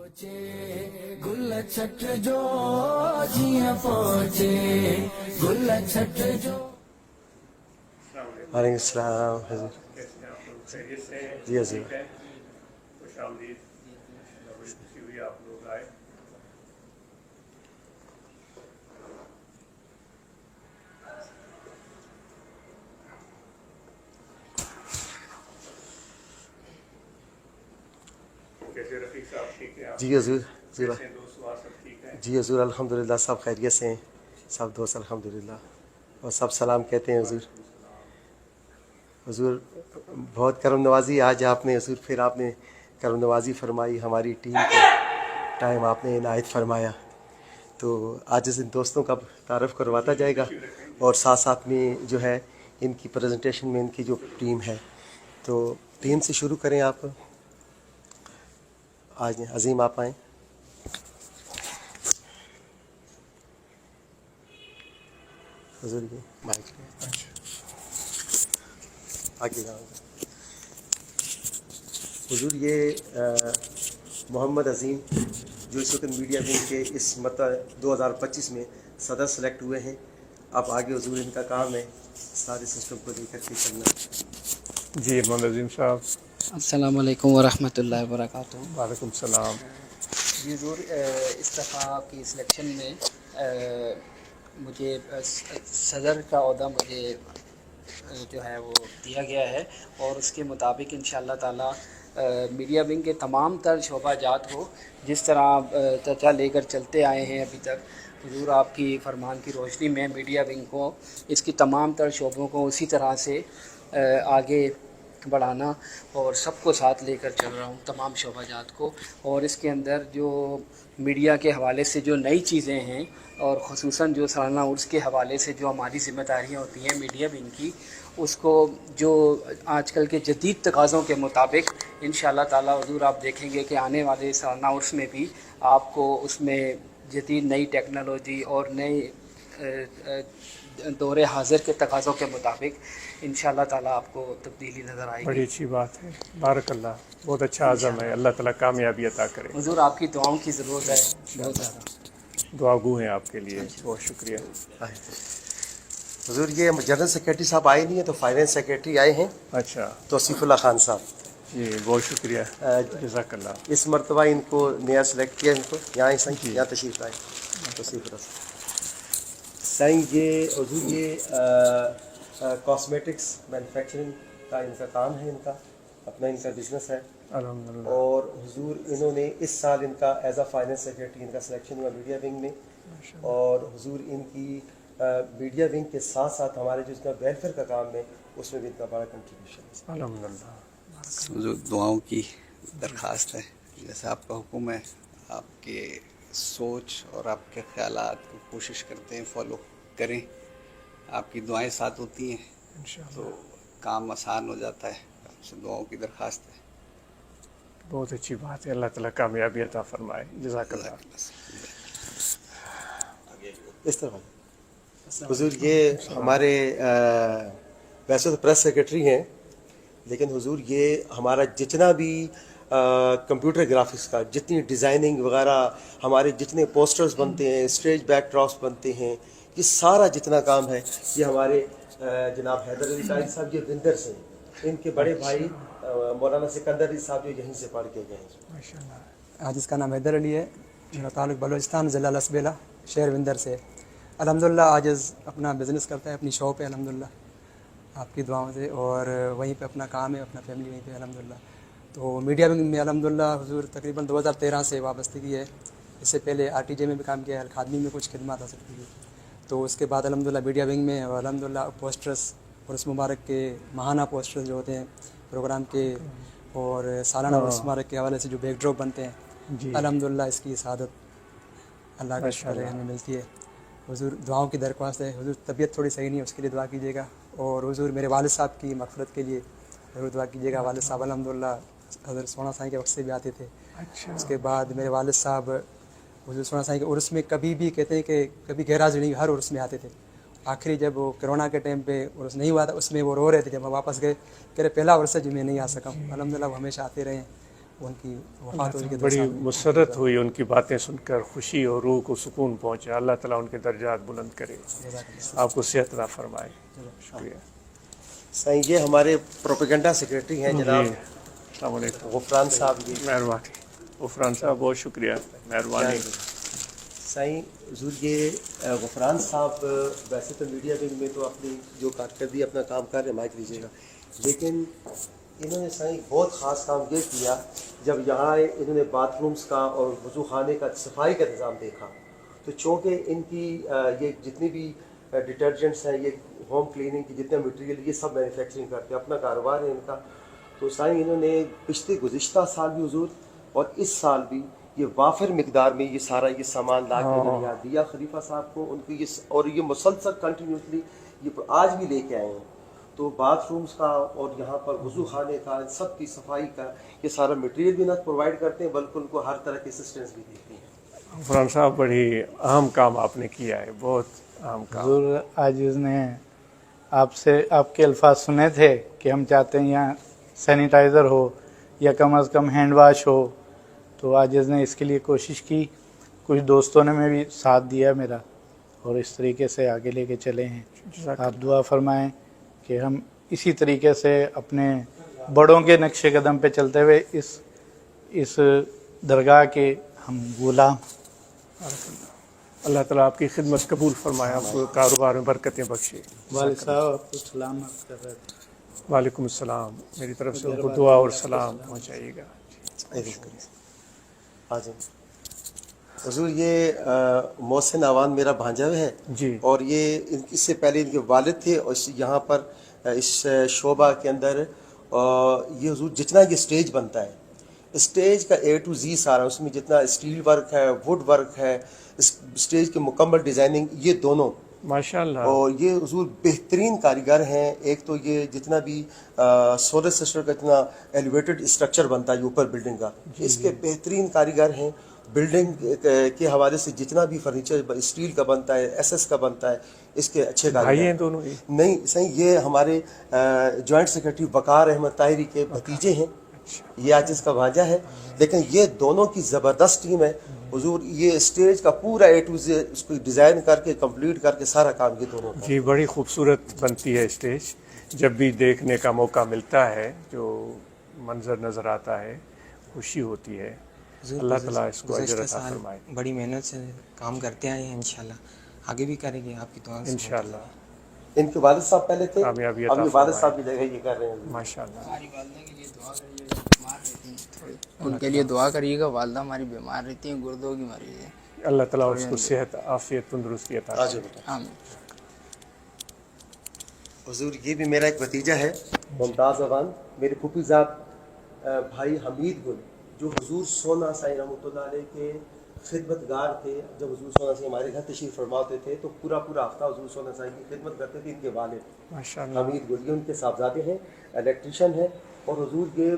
गुल छट जो जियां पहुंचे गुल छट जो। वालेकुम सलाम हज़ूर। कैसे हैं आप लोग? खैरियत से हैं? जी हज़ूर। ठीक है, खुशामदीद, बड़ी खुशी हुई आप लोग आए। कैसे रफीक साहब, ठीक है आप? जी हज़ूर। जी कैसे हैं दोस्त वहाँ, सब ठीक है? जी हज़ूर, अल्हम्दुलिल्लाह सब खैरियत से हैं, सब दोस्त अल्हम्दुलिल्लाह, और सब सलाम कहते हैं हज़ूर। हज़ूर बहुत करम नवाजी आज आपने हज़ूर, फिर आपने करम नवाजी फरमाई, हमारी टीम को टाइम आपने इनायत फरमाया। तो आज इन दोस्तों का तारफ़ करवाता जाएगा और साथ साथ में जो है इनकी प्रेजेंटेशन में इनकी जो टीम है, तो टीम से शुरू करें आप। आज अजीम आप आएँ। हज़ूर ये माइक आगे जाओ। हुजूर ये मोहम्मद अज़ीम जो इस वक्त मीडिया विंग के इस मतलब 2025 में सदर सेलेक्ट हुए हैं। अब आगे हुजूर इनका काम है सारे सिस्टम को लेकर के चलना। जी मोहम्मद अजीम साहब। अस्सलाम वालेकुम वरहमतुल्लाहि वबरकातुहू। वालेकुम सलाम। जी ज़रूर इस दफ़ा आपकी सिलेक्शन में मुझे सदर का ओहदा मुझे जो है वो दिया गया है और उसके मुताबिक इंशाअल्लाह ताला मीडिया विंग के तमाम तर शोबाजात को जिस तरह चर्चा लेकर चलते आए हैं अभी तक, हुजूर आपकी फरमान की रोशनी में मीडिया विंग को इसकी तमाम तर शोबों को उसी तरह से आगे बढ़ाना और सबको साथ लेकर चल रहा हूँ, तमाम शोबाजात को। और इसके अंदर जो मीडिया के हवाले से जो नई चीज़ें हैं और ख़ुसूसन जो सालाना उर्स के हवाले से जो हमारी ज़िम्मेदारियाँ होती हैं मीडिया विंग की, उसको जो आजकल के जदीद तकाज़ों के मुताबिक इंशाअल्लाह ताला हुज़ूर आप देखेंगे कि आने वाले सालाना उर्स में भी आपको उसमें जदीद नई टेक्नोलॉजी और नए दौरे हाजिर के तकाज़ों के मुताबिक इंशाअल्लाह ताला आपको तब्दीली नज़र आएगी। बड़ी अच्छी बात है, बारकल्लाह, बहुत अच्छा आज़म है। अल्लाह ताला कामयाबी अता करे। हुज़ूर आपकी दुआओं की ज़रूरत है बहुत ज़्यादा। दुआगू हैं आपके लिए, बहुत शुक्रिया। हुजूर ये जनरल सेक्रेटरी साहब आए नहीं है तो फाइनेंस सेक्रेटरी आए हैं, अच्छा तौसीफुल्लाह खान साहब। जी बहुत शुक्रिया, जज़ाकल्लाह। इस मरतबा इनको नया सेलेक्ट किया, इनको यहाँ ही सही यहाँ तशरीफ़ लाए तौसीफुल्लाह साईं। ये हुजूर ये कॉस्मेटिक्स मैन्युफैक्चरिंग का इनका काम है, इनका अपना इनका बिजनेस है अल्हम्दुलिल्लाह। और हुजूर इन्होंने इस साल इनका एज अ फाइनेंस सेक्रेटरी इनका सिलेक्शन हुआ मीडिया विंग में। और हुजूर इनकी मीडिया विंग के साथ साथ हमारे जो इसका वेलफेयर का काम है उसमें भी इनका बड़ा कंट्रीब्यूशन है। अल्हम्दुलिल्लाह। जो दुआओं की दरख्वास्त है, जैसे आपका हुक्म है, आपके सोच और आपके ख्यालात को कोशिश करते हैं फॉलो करें। आपकी दुआएं साथ होती हैं तो काम आसान हो जाता है। आपसे दुआओं की दरख्वास्त है। बहुत अच्छी बात है, अल्लाह ताला कामयाबी अता फरमाए। जज़ाकल्लाह। इस तरह हुजूर ये हमारे वैसे तो प्रेस सेक्रेटरी हैं, लेकिन हुजूर ये हमारा जितना भी कंप्यूटर ग्राफिक्स का जितनी डिज़ाइनिंग वगैरह, हमारे जितने पोस्टर्स बनते हैं, स्टेज बैकड्रॉप्स बनते हैं, ये सारा जितना काम है ये हमारे जनाब हैदर अली कायद साहब ये विंदर से, इनके बड़े भाई मौलाना सिकंदर अली साहब जो यहीं से पढ़ के गए हैं आज इसका नाम हैदर अली है, मेरा ताल्लुक़ बलूचिस्तान ज़िला लसबेला शहर विंदर से। अल्हम्दुलिल्लाह आज अपना बिज़नेस करता है, अपनी शॉप है अल्हम्दुलिल्लाह आपकी दुआओं से, और वहीं पे अपना काम है, अपना फैमिली वहीं पे अल्हम्दुलिल्लाह। तो मीडिया विंग में अल्हम्दुलिल्लाह हुजूर तकरीबन 2013 से वाबस्तगी है। इससे पहले RTJ में भी काम किया है, अल-खादमी में कुछ खिदमत हासिल की। तो उसके बाद अल्हम्दुलिल्लाह मीडिया विंग में अल्हम्दुलिल्लाह पोस्टर्स और उस मुबारक के माहाना पोस्टर्स जो होते हैं प्रोग्राम के और सालाना उस मुबारक के हवाले से जो बैकड्रॉप बनते हैं, अल्हम्दुलिल्लाह इसकी सआदत अल्लाह का शुक्र है हमें मिलती है। हुजूर दुआओं की दरख्वास्त है, हुजूर तबीयत थोड़ी सही नहीं है उसके लिए दुआ कीजिएगा, और हुजूर मेरे वालिद साहब की मग़फ़िरत के लिए ज़रूर दुआ कीजिएगा। वालिद साहब अल्हम्दुलिल्लाह हज़रत सोना साईं के वक्त से भी आते थे। अच्छा। उसके बाद मेरे वालिद साहब हुजूर सोना साईं के उर्स में कभी भी कहते हैं कि कभी गैरहाज़िर नहीं, हर उर्स में आते थे। आखिरी जब वो कोरोना के टाइम पे उर्स नहीं हुआ था उसमें वो रो रहे थे, जब मैं वापस गए कह रहे पहला उर्स है जो मैं नहीं आ सका हूँ। अल्हम्दुलिल्लाह वो हमेशा आते रहे हैं उनकी वफात हुई के बड़ी मुसरत हुई उनकी बातें सुनकर, खुशी और रूह को सुकून पहुंचा। अल्लाह ताला उनके दर्जात बुलंद करे, आपको सेहत अता फरमाए। शुक्रिया। साईं ये हमारे प्रोपेगेंडा सेक्रेटरी हैं जनाब अस्सलाम वालेकुम। गुफरान साहब जी। मेहरबानी गुफरान साहब, बहुत शुक्रिया, मेहरबानी। साईं हुजूर ये गुफरान साहब वैसे तो मीडिया विंग में तो अपनी जो कारकर्दगी अपना काम कर रहे हैं, माइक लीजिएगा, लेकिन इन्होंने साईं बहुत ख़ास काम ये किया, जब यहाँ आए इन्होंने बाथरूम्स का और वज़ू खाने का सफाई का इंतज़ाम देखा, तो चूँकि इनकी ये जितनी भी डिटर्जेंट्स हैं, ये होम क्लीनिंग की जितने मटेरियल ये सब मैन्युफैक्चरिंग करते हैं, अपना कारोबार है इनका, तो साईं इन्होंने पिछले गुज़िश्ता साल भी हुजूर और इस साल भी ये वाफिर मिकदार में ये सारा ये सामान ला के यहाँ दिया खलीफा साहब को, उनको ये और ये मुसलसल कंटिन्यूसली ये आज भी लेके आए हैं। तो बाथरूम्स का और यहाँ पर वज़ू खाने का, सब की सफाई का ये सारा मटेरियल भी ना प्रोवाइड करते हैं, बल्कि उनको हर तरह की असिस्टेंस भी देते हैं। गुफरान साहब बड़ी अहम काम आपने किया है, बहुत अहम काम। हुजूर आज उसने आपसे आपके अल्फाज सुने थे कि हम चाहते हैं यहाँ सैनिटाइज़र हो या कम अज़ कम हैंड वाश हो, तो आज इसने इसके लिए कोशिश की। कुछ दोस्तों ने में भी साथ दिया मेरा, और इस तरीके से आगे लेके चले हैं। आप दुआ फरमाएं कि हम इसी तरीके से अपने बड़ों के नक्शे कदम पे चलते हुए इस दरगाह के हम गुलाम। अल्लाह ताला आपकी खिदमत कबूल फरमाए, आपको कारोबार में बरकतें बख्शे। वालिद साहब आपको सलाम कर रहे थे। वालेकुम अस्सलाम, मेरी तरफ से उनको दुआ और सलाम पहुँचाइएगा। हाँ जी हुजूर, ये मोहसिन अवान मेरा भांजा है जी, और ये इससे पहले इनके वालिद थे, और यहाँ पर इस शोबा के अंदर ये हुजूर जितना ये स्टेज बनता है, स्टेज का A to Z सारा, उसमें जितना स्टील वर्क है, वुड वर्क है, स्टेज की मुकम्मल डिज़ाइनिंग, ये दोनों माशाल्लाह। और ये हुजूर बेहतरीन कारीगर हैं। एक तो ये जितना भी सोलर सिस्टम का इतना एलिवेटेड स्ट्रक्चर बनता है ऊपर बिल्डिंग का, इसके बेहतरीन कारीगर हैं। बिल्डिंग के हवाले से जितना भी फर्नीचर स्टील का बनता है, SS का बनता है, इसके अच्छे भाई हैं दोनों ही? नहीं सही, ये हमारे जॉइंट सेक्रेटरी वकार अहमद ताहिरी के भतीजे हैं, ये आज इसका भांजा है, लेकिन ये दोनों की ज़बरदस्त टीम है हुजूर। ये स्टेज का पूरा A to Z उसको डिज़ाइन करके कंप्लीट करके सारा काम ये दोनों का। जी, बड़ी खूबसूरत बनती है स्टेज, जब भी देखने का मौका मिलता है, जो मंजर नज़र आता है, खुशी होती है। अल्लाह ताला इसको अजर अता फरमाए। बड़ी मेहनत से काम करते आए हैं, इंशाल्लाह आगे भी करेंगे आपकी दुआ से। इंशाल्लाह। इनके वालिद साहब पहले थे, कामयाबी अब अता ये वालिद फरमाए। साहब की जगह ये कर रहे हैं। माशाल्लाह। उनके लिए दुआ करिएगा, वालदा हमारी बीमार रहती हैं, गुर्दों की मरीज है। अल्लाह ताला उसको सेहत, आफियत, तंदुरुस्ती अता फरमाए। आमीन। हुजूर ये भी मेरा एक भतीजा है, मुमताज़ अवान, मेरे फूफीज़ाद भाई हमीद गुल, जो हुजूर सोना साईं रहमतुल्लाह अलैह के खिदमतगार थे। जब हुजूर सोना साईं हमारे घर तशरीफ़ फरमाते थे तो पूरा हफ्ता हुजूर सोना साईं की खिदमत करते थे। इनके वालिद माशाल्लाह। हमीद गुल, ये उनके साहबजादे हैं, इलेक्ट्रीशियन हैं, और हुजूर ये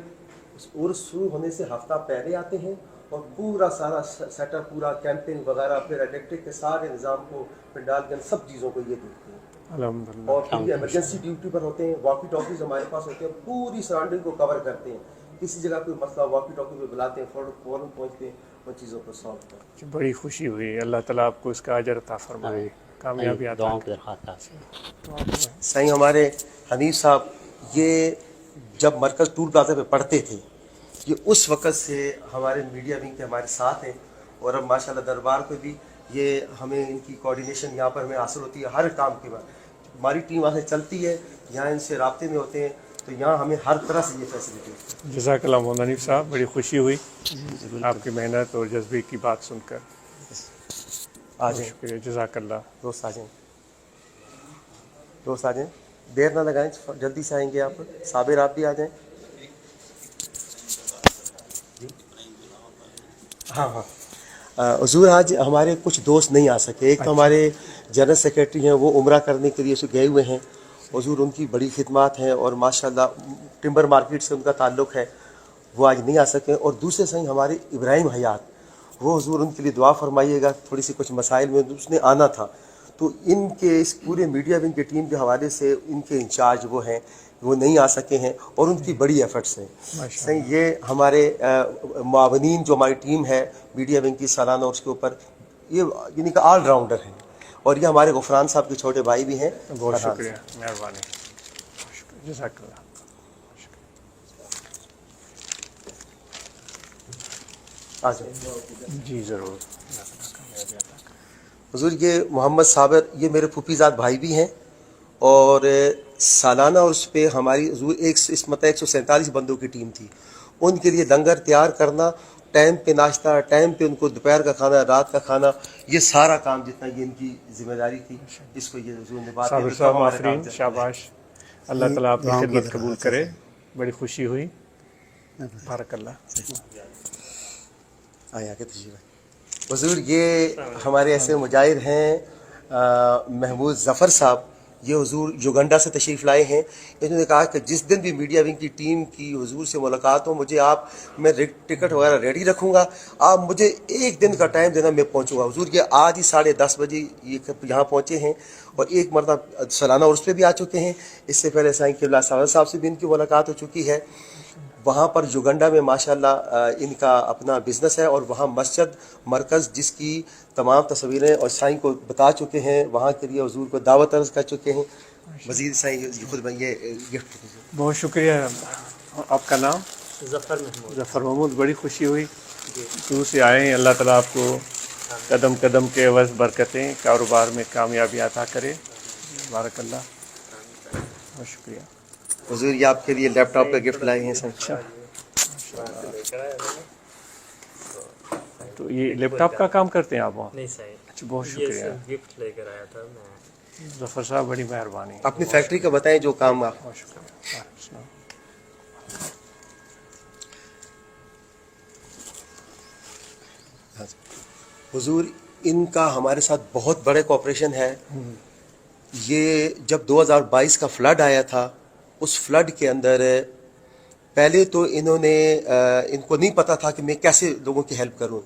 उर्स शुरू होने से हफ्ता पहले आते हैं और पूरा सारा सेटअप, पूरा कैंपिंग वगैरह, फिर इलेक्ट्रिक के सारे निज़ाम को, पंडाल के सब चीज़ों को ये देखते हैं। अल्हम्दुलिल्लाह। और फिर इमरजेंसी ड्यूटी पर होते हैं, वॉकी टॉकीज हमारे पास होते हैं, पूरी सराउंडिंग को कवर करते हैं। किसी जगह कोई मसला वॉकी टॉकी पे बुलाते हैं, फ़ौरन पहुँचते हैं, उन चीज़ों को सॉल्व करते हैं। बड़ी खुशी हुई, अल्लाह ताला आपको इसका अजर अता फरमाए, कामयाबी अता फरमाए। साईं हमारे हनीफ साहब ये जब मरकज़ टूल प्लाजा पे पढ़ते थे, ये उस वक़्त से हमारे मीडिया विंग के हमारे साथ हैं, और अब माशाल्लाह दरबार पे भी ये हमें इनकी कोऑर्डिनेशन यहाँ पर हमें हासिल होती है। हर काम के बाद हमारी टीम वहाँ से चलती है, यहाँ इनसे राब्ते में होते हैं, तो यहाँ हमें हर तरह से ये फैसिलिटी। जज़ाकल्लाह मौलाना हनीफ साहब, बड़ी खुशी हुई आपकी मेहनत और जज्बे की बात सुनकर। आ जाएँ, शुक्रिया, जज़ाकल्लाह। दोस्त आ जाएँ, दोस्त आ जाएँ, देर ना लगाएं, जल्दी से आएंगे आप। साबिर आप भी आ जाएँ। हाँ हाँ हुजूर, आज हमारे कुछ दोस्त नहीं आ सके। एक तो हमारे जनरल सेक्रेटरी हैं, वो उम्रा करने के लिए से गए हुए हैं। हुजूर उनकी बड़ी खिदमत हैं, और माशाल्लाह टिम्बर मार्केट से उनका ताल्लुक़ है, वो आज नहीं आ सके। और दूसरे सही हमारे इब्राहिम हयात, वो हुजूर उनके लिए दुआ फरमाइएगा, थोड़ी सी कुछ मसाइल में उसने आना था, तो इनके इस पूरे मीडिया विंग की टीम के हवाले से इनके इंचार्ज वो हैं, वो नहीं आ सके हैं और उनकी बड़ी एफर्ट्स हैं। सही ये हमारे मावनीन जो हमारी टीम है मीडिया विंग की सालाना और उसके ऊपर ये यानी कि ऑल राउंडर हैं और ये हमारे गुफरान साहब के छोटे भाई भी हैं। बहुत शुक्रिया, मेहरबानी, जज़ाकल्लाह। आ जाओ जी ज़रूर। हुजूर ये मोहम्मद साबिर ये मेरे फूफीजाद भाई भी हैं और सालाना उस पे हमारी हुजूर इस मतलब 147 बंदों की टीम थी। उनके लिए लंगर तैयार करना, टाइम पे नाश्ता, टाइम पे उनको दोपहर का खाना, रात का खाना, ये सारा काम जितना ये इनकी जिम्मेदारी थी इसको ये हुजूर ने बात साबिर साहब आफरीन, शाबाश, अल्लाह ताला आपकी खिदमत कबूल करे, बड़ी खुशी हुई, बारकल्लाह। आया के तशरीफ हुजूर ये हमारे ऐसे मुजाहिद हैं महमूद ज़फ़र साहब, ये हुजूर युगांडा से तशरीफ़ लाए हैं। इन्होंने कहा कि जिस दिन भी मीडिया विंग की टीम की हुजूर से मुलाकात हो मुझे मैं टिकट वगैरह रेडी रखूँगा, आप मुझे एक दिन का टाइम देना, मैं पहुँचूँगा। हुजूर ये आज ही 10:30 बजे ये यहाँ पहुँचे हैं और एक मरतबा सालाना उर्स पे भी आ चुके हैं। इससे पहले साईं क़िबला साहब से भी इनकी मुलाकात हो चुकी है। वहाँ पर युगांडा में माशाल्लाह इनका अपना बिज़नेस है और वहाँ मस्जिद मरकज़ जिसकी तमाम तस्वीरें और साईं को बता चुके हैं, वहाँ के लिए हुजूर को दावत अर्ज़ कर चुके हैं। मज़ीद साईं खुद ये गिफ्ट। बहुत शुक्रिया। आपका नाम? ज़फ़र महमूद, बड़ी खुशी हुई, दूर से आए हैं। अल्लाह ताला आपको कदम कदम के अवज़ बरकतें, कारोबार में कामयाबी अता करे, बारकल्लाह। बहुत शुक्रिया। हुजूर ये आपके लिए लैपटॉप का गिफ्ट लाए हैं सर। अच्छा, तो ये लैपटॉप का काम करते हैं आप वहाँ? नहीं सही। अच्छा, बहुत शुक्रिया। गिफ्ट लेकर आया था मैं। ज़फ़र साहब बड़ी मेहरबानी। अपनी फैक्ट्री का बताएं जो काम आप। बहुत शुक्रिया। हुजूर इनका हमारे साथ बहुत बड़े कोऑपरेशन है। ये जब 2022 का फ्लड आया था, उस फ्लड के अंदर पहले तो इनको नहीं पता था कि मैं कैसे लोगों की हेल्प करूं,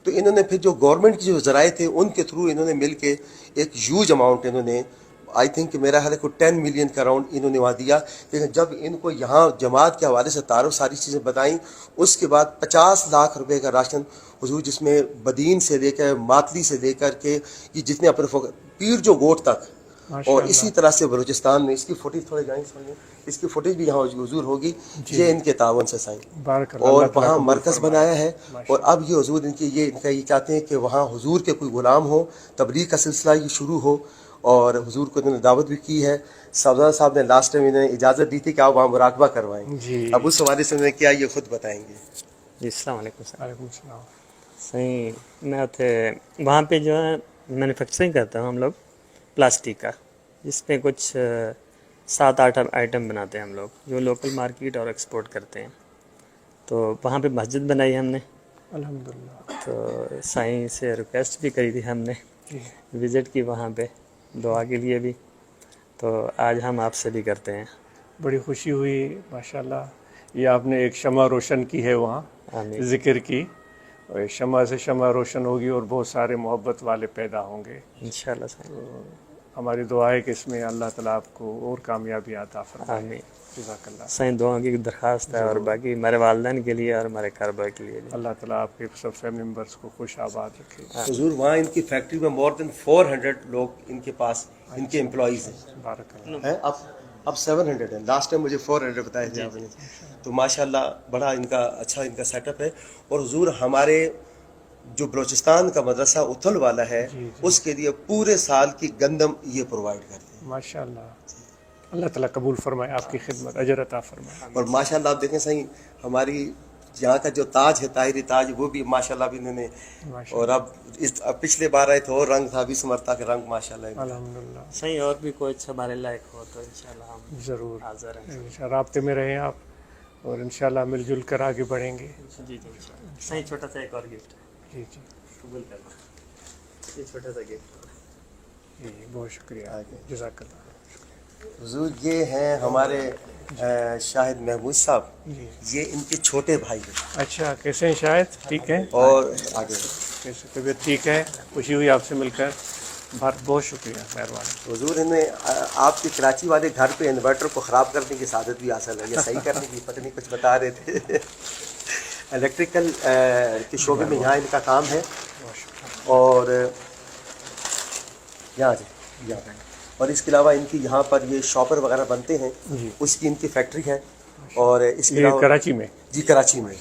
तो इन्होंने फिर जो गवर्नमेंट की जो ज़राए थे उनके थ्रू इन्होंने मिल के एक ह्यूज अमाउंट इन्होंने, आई थिंक मेरा ख्याल है को 10 मिलियन का अराउंड इन्होंने वहाँ दिया। लेकिन जब इनको यहाँ जमात के हवाले से तारुफ सारी चीज़ें बताई, उसके बाद 50 लाख रुपए का राशन हुजूर, जिसमें बदीन से लेकर मातली से लेकर के ये जितने अपने पीर जो गोट तक, और इसी तरह से बलूचिस्तान में इसकी फुटेज थोड़े जाएँ समझें, इसकी फुटेज भी यहाँ हुजूर होगी, ये इनके तावन से साईं। और वहाँ मरकज़ बनाया है और अब ये हुजूर ये चाहते हैं कि वहाँ हुजूर के कोई गुलाम हो, तबलीग का सिलसिला ये शुरू हो और हुजूर को इन्होंने दावत भी की है। सफदर साहब ने लास्ट टाइम इन्हें इजाज़त दी थी कि आप वहाँ मुराकबा करवाएं। अब उस हवाले से उन्होंने क्या ये खुद बताएंगे। जी अस्सलाम वालेकुम सही। मैं उसे वहाँ पे जो है मैन्युफैक्चरिंग करता हूँ हम लोग प्लास्टिक का, जिसमें कुछ 7-8 आइटम बनाते हैं हम लोग, जो लोकल मार्केट और एक्सपोर्ट करते हैं। तो वहाँ पे मस्जिद बनाई हमने अल्हम्दुलिल्लाह। तो साईं से रिक्वेस्ट भी करी थी हमने, विज़िट की वहाँ पे दुआ के लिए भी, तो आज हम आपसे भी करते हैं। बड़ी खुशी हुई माशाल्लाह। ये आपने एक शमा रोशन की है वहाँ ज़िक्र की, और शमा से शमा रोशन होगी और बहुत सारे मोहब्बत वाले पैदा होंगे इंशाल्लाह। तो हमारी दुआ है कि इसमें अल्लाह ताला आपको और कामयाबी अता फरमाए। आमीन। जज़ाकल्लाह। साईं दुआ की दरख्वास्त है और बाकी हमारे वालिदैन के लिए और हमारे कारोबार के लिए भी। अल्लाह ताला आपके सब फैमिली मेम्बर्स को खुश आबाद रखे। हुजूर वहाँ इनकी फैक्ट्री में मोर देन 400 लोग इनके पास इनके एम्प्लॉइज़ हैं। अब 700 हैं। लास्ट टाइम मुझे 400 बताए थे आपने। तो माशाल्लाह बड़ा इनका अच्छा इनका सेटअप है। और हुजूर हमारे जो बलूचिस्तान का मदरसा उथल वाला है, उसके लिए पूरे साल की गंदम ये प्रोवाइड करते हैं। माशाल्लाह। अल्लाह ताला कबूल फरमाए, आपकी खिदमत अजर अता फरमाए। और माशाल्लाह आप देखें सही, हमारी यहाँ का जो ताज है, ताहिरी ताज, वो भी माशाल्लाह भी इन्होंने, और अब पिछले बार आए थे और रंग था, 20 मरता के रंग माशाल्लाह। अल्हम्दुलिल्लाह। सही और भी कोई हमारे लायक हो तो इंशाल्लाह हम ज़रूर हाज़िर हैं। इंशाल्लाह राब्ते में रहें आप और इंशाल्लाह मिलजुल कर आगे बढ़ेंगे। जी इंशाल्लाह। सही छोटा सा एक और गिफ्ट है। जी कबूल करना, ये छोटा सा गिफ्ट। जी बहुत शुक्रिया, जज़ाकल्लाह। हुजूर ये हैं हमारे शाहिद महमूद साहब, ये इनके छोटे भाई हैं। अच्छा, कैसे हैं शाहिद? ठीक है। और आगे कैसे तबीयत ठीक है? खुशी हुई आपसे मिलकर। बहुत शुक्रिया, मेहरबानी। हुजूर इन्हें आपके कराची वाले घर पे इन्वर्टर को ख़राब करने की सादत भी हासिल है, या सही करने की, पता नहीं कुछ बता रहे थे। इलेक्ट्रिकल के शोबे में यहाँ इनका काम है, और यहाँ और इसके अलावा इनकी यहाँ पर ये शॉपर वगैरह बनते हैं, उसकी इनकी फैक्ट्री है। और इसके ये कराची में? जी, कराची में।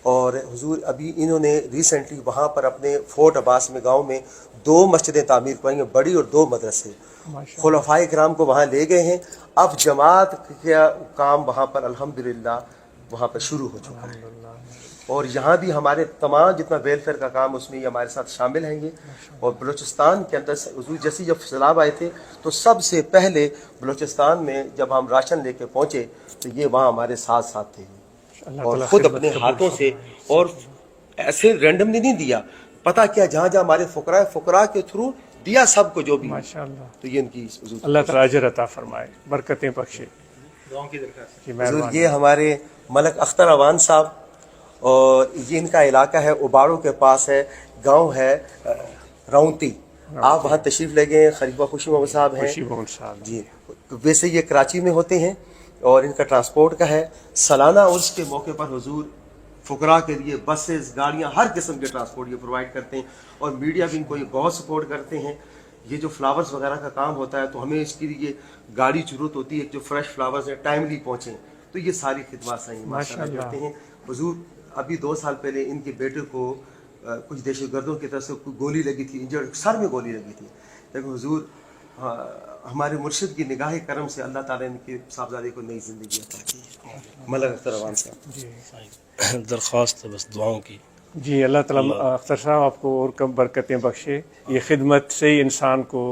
और हुजूर अभी इन्होंने रिसेंटली वहाँ पर अपने फोर्ट अब्बास में गांव में 2 मस्जिदें तामीर करवाई हैं, बड़ी, और 2 मदरसे। खुलफाए किराम को वहाँ ले गए हैं। अब जमात का काम वहाँ पर अल्हम्दुलिल्लाह वहाँ पर शुरू हो चुका है। और यहाँ भी हमारे तमाम जितना वेलफेयर का काम उसमें ये हमारे साथ शामिल हैं ये। और बलूचिस्तान के अंदर हुजूर जैसे जब सैलाब आए थे तो सबसे पहले बलूचिस्तान में जब हम राशन लेके पहुँचे तो ये वहाँ हमारे साथ साथ थे, और खुद अपने हाथों से, और ऐसे रैंडमली नहीं दिया, पता क्या जहाँ जहाँ हमारे फुकरा के थ्रू दिया सबको जो भी। माशाअल्लाह। तो ये इनकी अल्लाह ताला अजर अता फरमाए, बरकतें बख्शे। हुजूर ये हमारे मलक अख्तर अवान साहब, और ये इनका इलाका है उबाड़ों के पास है, गांव है राउंती। आप वहाँ तशरीफ ले गए। खलीफा खुशी मोहम्मद साहब हैं जी, वैसे ये कराची में होते हैं, और इनका ट्रांसपोर्ट का है। सालाना उर्स के मौके पर हुजूर फुकरा के लिए बसेस, गाड़ियाँ, हर किस्म के ट्रांसपोर्ट ये प्रोवाइड करते हैं। और मीडिया भी इनको ये बहुत सपोर्ट करते हैं। ये जो फ्लावर्स वगैरह का काम होता है तो हमें इसके लिए गाड़ी जरूरत होती है, जो फ्रेश फ्लावर्स हैं टाइमली पहुँचें, तो ये सारी खिदमत सही माशाअल्लाह करते हैं। हुजूर अभी 2 साल पहले इनके बेटे को कुछ दहशतगर्दों की तरफ से गोली लगी थी, इंजर्ड, सर में गोली लगी थी, लेकिन हुजूर हमारे मुर्शिद की निगाह करम से अल्लाह ताला इनके साहबजादे को नई जिंदगी अता की। मलक अख्तर अवान साहब, दरख्वास्त है बस दुआओं की। जी, अल्लाह ताला अख्तर साहब आपको और कम बरकतें बख्शे। ये खिदमत से ही इंसान को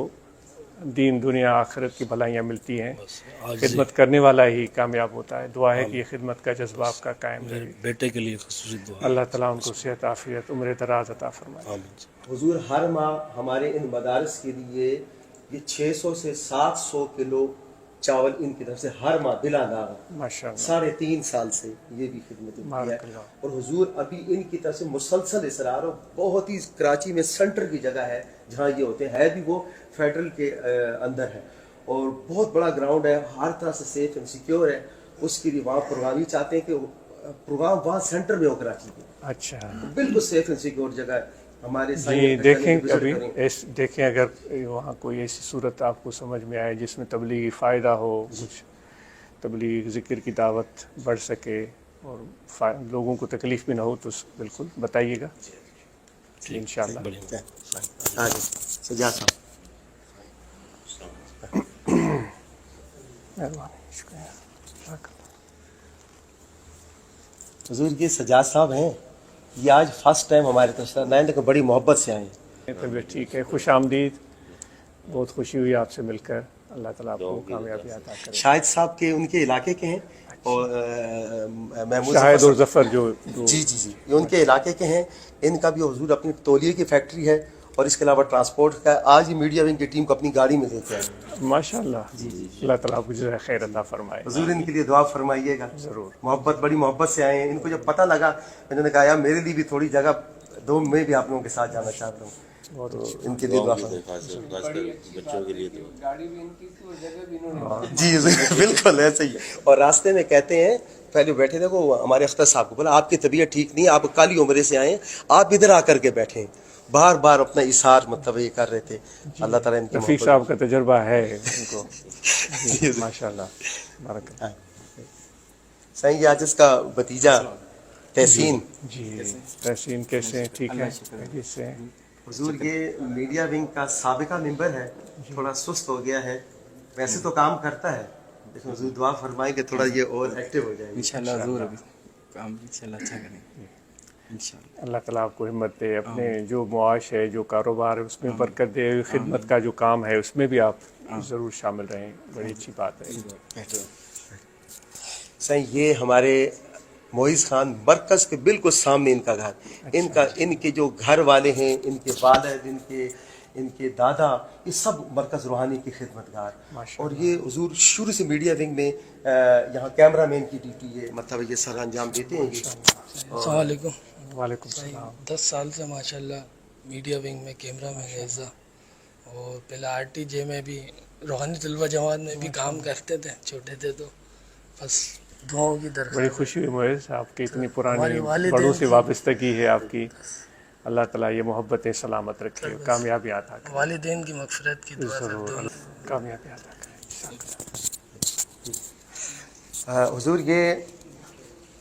दीन दुनिया आखिरत की भलाइयाँ मिलती हैं। खिदमत करने वाला ही कामयाब होता है। दुआ है कि ये खिदमत का जज्बा आपका कायम रहे। बेटे के लिए खुसूसी दुआ, अल्लाह ताला उनको सेहत आफियत उम्र दराज अता फरमाए। हुजूर हर माह हमारे इन मदारस के लिए ये 600 से 700 किलो चावल इनकी तरफ से हर माह बिला नागा माशाअल्लाह 3.5 साल से ये भी खिदमत की है। और हुजूर अभी इनकी तरफ से मुसलसल इसरार, और बहुत ही कराची में सेंटर की जगह है जहाँ ये होते हैं भी वो फेडरल के अंदर है, और बहुत बड़ा ग्राउंड है, हर तरह से सेफ एंड सिक्योर है। उसके लिए वहाँ प्रोग्राम ही चाहते हैं कि प्रोग्राम वहाँ सेंटर में हो कराची में। अच्छा, बिल्कुल सेफ एंड सिक्योर जगह है हमारे। जी, देखें कभी देखें अगर वहाँ कोई ऐसी सूरत आपको समझ में आए जिसमें तबलीगी फ़ायदा हो, कुछ तबलीग ज़िक्र की दावत बढ़ सके और लोगों को तकलीफ़ भी ना हो, तो बिल्कुल बताइएगा इंशाअल्लाह। सजाद साहब, मेहरबानी, शुक्रिया। हुजूर ये सजाद साहब हैं, ये आज फर्स्ट टाइम हमारे तशरीफ लाए, लेकिन बड़ी मोहब्बत से आए हैं। तबीयत ठीक है, खुश आमदीद, बहुत खुशी हुई आपसे मिलकर। अल्लाह ताला आपको कामयाबी अता करे। शाहिद साहब के उनके इलाके के हैं, और महमूद शाहिद और जफर जो जी जी जी ये उनके इलाके के हैं। इनका भी हुजूर अपनी तौलिए की फैक्ट्री है, और इसके अलावा ट्रांसपोर्ट का। आज ही मीडिया विंग की टीम को अपनी गाड़ी में लेके आए। माशाअल्लाह। जी जी, अल्लाह ताला आपको जज़ाए खैर अता फरमाए। हुजूर इनके लिए दुआ फरमाइएगा ज़रूर। मोहब्बत, बड़ी मोहब्बत से आए हैं। इनको जब पता लगा, इन्होंने कहा यार मेरे लिए भी थोड़ी जगह दो, मैं भी आप लोगों के साथ जाना चाहता हूँ। तो इनके लिए दुआ बच्चों के लिए गाड़ी भी इनकी थी और जगह भी इन्होंने। जी बिल्कुल ऐसे ही। और रास्ते में कहते हैं, पहले बैठे थे वो हमारे अख्तर साहब को बोला आपकी तबीयत ठीक नहीं है, आप काली उम्र से आए हैं, आप इधर आकर के बैठे। बार बार अपना इशार मतलब ये कर रहे थे। अल्लाह ताला इनके रफीक साहब का तजर्बा है इनको माशाअल्लाह, बरकत। सही ये आज इसका भतीजा तहसीन जी, तहसीन कैसे हैं? ठीक है जिससे हुजूर ये मीडिया विंग का साबिका मेंबर है, थोड़ा सुस्त हो गया है, वैसे तो काम करता है, लेकिन हुजूर दुआ फरमाएं कि थोड़ा ये और एक्टिव हो जाए इंशाल्लाह। हुजूर अभी काम इंशाल्लाह अच्छा करेंगे इंशाल्लाह। अल्लाह ताला आपको हिम्मत दे, अपने जो मुआश है, जो कारोबार है उसमें बरकत दे, खिदमत का जो काम है उसमें भी आप ज़रूर शामिल रहें, बड़ी अच्छी बात है। सही ये हमारे मोइज़ खान मरकज़ के बिल्कुल सामने इनका घर। इनका इनके जो घर वाले हैं, इनके वालिद, इनके दादा, ये सब मरकज़ रूहानी की खिदमतगार। और ये हुजूर शुरू से मीडिया विंग में यहाँ कैमरा मैन की ड्यूटी है, मतलब ये सर अंजाम देते हैं। अस्सलाम वालेकुम। वालेकुम सलाम। 10 साल से माशाल्लाह मीडिया विंग में कैमरा मैन एज़ा, और पहले RTJ में भी रूहानी तलबा जमात में भी काम करते थे, छोटे थे तो बस दुआओं की बड़ी दरख्वास्त। खुशी हुई मुझे, आपकी इतनी हमारे पुरानी वालिदैन बड़ों से की- वाबस्तगी है आपकी। अल्लाह ताला ये मोहब्बतें सलामत रखे, कामयाबी अता करे। वालिदैन की मगफिरत की दुआ ज़रूर करता हूँ। कामयाबी अता करे। हुजूर ये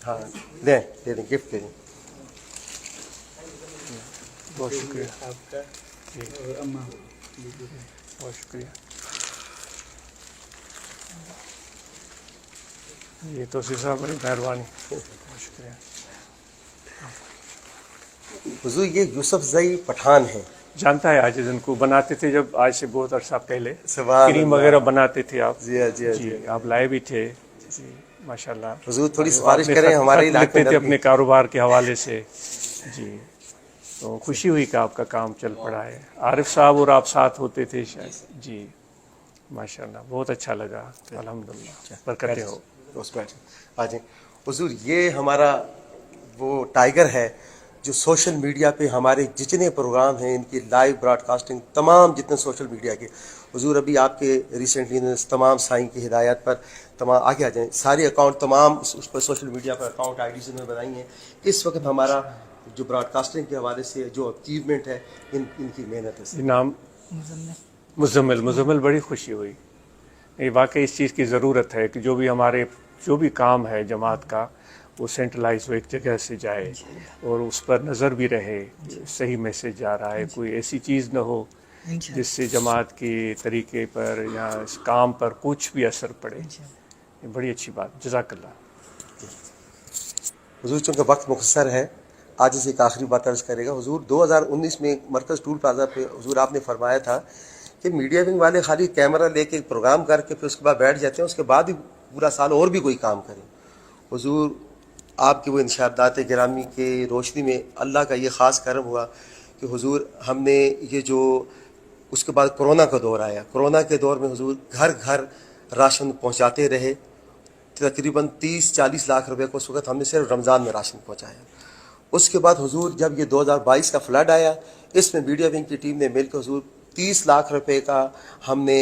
हाँ दें, दे दें, गिफ्ट दे दें। बहुत शुक्रिया आपका, बहुत शुक्रिया। ये तो साहब बड़ी मेहरबानी, बहुत शुक्रिया। हुजूर ये यूसुफ जई पठान है। जानता है आज इनको बनाते थे जब, आज से बहुत अरसा पहले सुभान क्रीम अल्लाह। वगैरह बनाते थे आप। जी हाँ, जी हाँ, जी जी आप लाए भी थे जी, माशाल्लाह। हुजूर थोड़ी आप सिफारिश अपने करें खत- हमारे खत इलाके लिखते में थे नबी। अपने कारोबार के हवाले से जी, तो खुशी हुई कि आपका काम चल पड़ा है। आरिफ साहब और आप साथ होते थे शायद जी, माशाल्लाह बहुत अच्छा लगा, अल्हम्दुलिल्लाह बरकतें हो। उस पर आ जाए हुजूर, ये हमारा वो टाइगर है जो सोशल मीडिया पे हमारे जितने प्रोग्राम हैं इनकी लाइव ब्रॉडकास्टिंग तमाम जितने सोशल मीडिया के, हुजूर अभी आपके रिसेंटली तमाम साईं की हिदायत पर तमाम आगे आ जाएं, सारे अकाउंट तमाम उस पर सोशल मीडिया पर अकाउंट आईडीज़ उन्होंने बनाई हैं। इस वक्त हमारा जो ब्रॉडकास्टिंग के हवाले से जो अचीवमेंट है इनकी मेहनत है। ये नाम मुजम्मिल, बड़ी खुशी हुई। ये वाकई इस चीज़ की ज़रूरत है कि जो भी काम है जमात का वो सेंट्रलाइज हो, एक जगह से जाए और उस पर नज़र भी रहे, सही मैसेज जा रहा है, कोई ऐसी चीज़ न हो जिससे जमात के तरीके पर या इस काम पर कुछ भी असर पड़े। ये बड़ी अच्छी बात, जज़ाकल्लाह। हुजूर चूँकि वक्त मुख्तसर है, आज इसे एक आखिरी बात अर्ज़ करेगा। हुजूर 2019 में मरकज़ टूल प्लाजा पे हुजूर आपने फरमाया था कि मीडिया विंग वाले खाली कैमरा लेके प्रोग्राम करके फिर उसके बाद बैठ जाते हैं, उसके बाद भी पूरा साल और भी कोई काम करें। हुजूर आपके वो इंशाअत गिरामी के रोशनी में अल्लाह का ये ख़ास करम हुआ कि हुजूर हमने ये जो उसके बाद कोरोना का दौर आया, कोरोना के दौर में हुजूर घर घर राशन पहुँचाते रहे। तकरीबन 30-40 लाख रुपए को उस वक्त हमने सिर्फ रमज़ान में राशन पहुँचाया। उसके बाद हुजूर जब ये 2022 का फ्लड आया, इसमें मीडिया विंग की टीम ने मिलकर हुजूर 30 लाख रुपए का हमने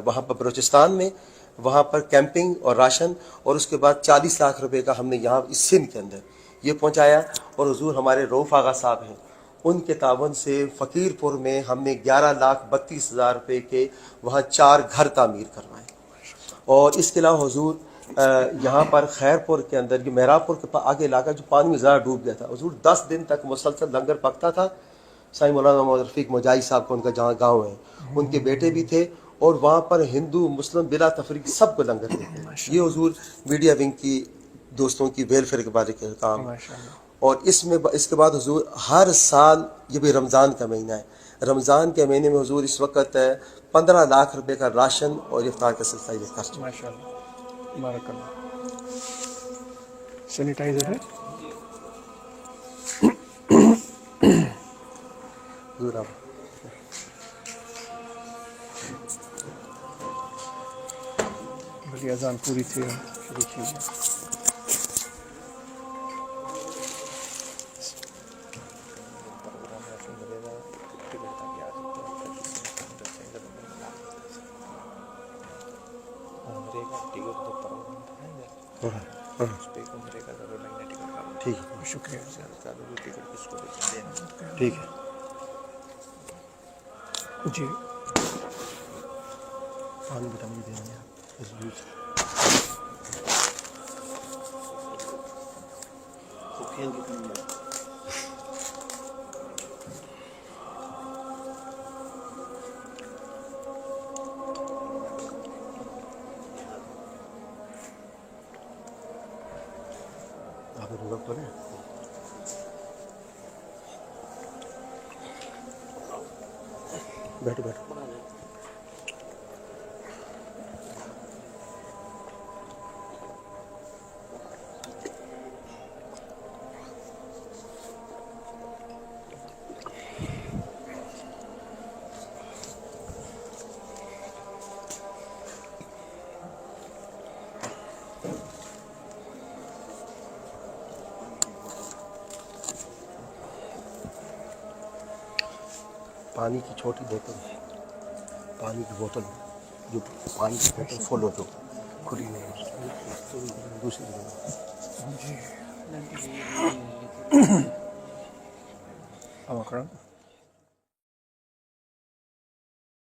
वहाँ पर बलूचिस्तान में वहाँ पर कैंपिंग और राशन, और उसके बाद 40 लाख रुपए का हमने यहाँ इस सिंध के अंदर ये पहुँचाया। और हुजूर हमारे रऊफ़ आगा साहब हैं, उनके तावन से फ़कीरपुर में हमने 11,32,000 रुपये के वहाँ 4 घर तामीर करवाए। और इसके अलावा हुजूर यहाँ पर खैरपुर के अंदर ये मेहरापुर के आगे इलाका जो पानी में ज़्यादा डूब गया था, हुजूर 10 दिन तक मुसलसल लंगर पकता था। साईं मौलाना मोहम्मद रफ़ीक मुजाहिद साहब को उनका जहाँ गाँव है, उनके बेटे भी थे, और वहाँ पर हिंदू मुस्लिम बिला तफरीक सबको लंगर देते हैं। ये हुजूर मीडिया विंग की दोस्तों की वेलफेयर के बारे के काम। और इसके बाद हुजूर हर साल, ये भी रमज़ान का महीना है, रमज़ान के महीने में हुजूर इस वक्त 15 लाख रुपए का राशन और इफ्तार का सिलसिला ये खर्च। माशाअल्लाह, बारकल्लाह। सैनिटाइजर है हुजूर आप बड़ी अजान पूरी थी, शुरू कीजिए। ठीक है, शुक्रिया, ठीक है जी। पानी बेटा मुझे देंगे आप इस बीच। आप लोग तो नहीं बैठो बैठो। पानी की छोटी बोतल, पानी की बोतल, जो पानी की बोतल फुल हो, जो खुली नहीं, दूसरी अब